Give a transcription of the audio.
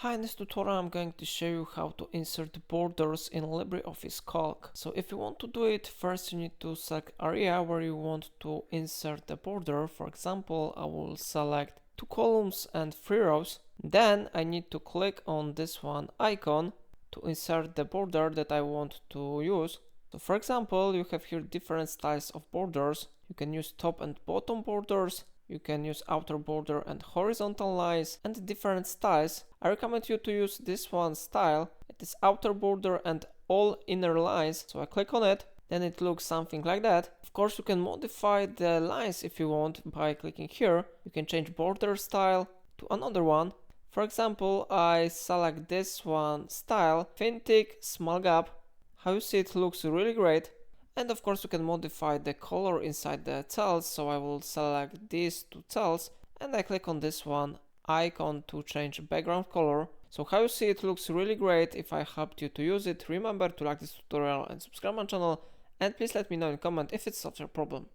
Hi, in this tutorial I'm going to show you how to insert borders in LibreOffice Calc. So if you want to do it, first you need to select area where you want to insert the border. For example, I will select 2 columns and 3 rows. Then I need to click on this one icon to insert the border that I want to use. So for example, you have here different styles of borders. You can use top and bottom borders. You can use outer border and horizontal lines and different styles. I recommend you to use this one style. It is outer border and all inner lines. So I click on it, then it looks something like that. Of course, you can modify the lines if you want by clicking here. You can change border style to another one. For example, I select this one style, thin, thick, small gap. How you see it looks really great. And of course you can modify the color inside the cells, so I will select these 2 cells and I click on this one icon to change background color. So how you see it looks really great. If I helped you to use it, remember to like this tutorial and subscribe my channel, and please let me know in comment if it solves your problem.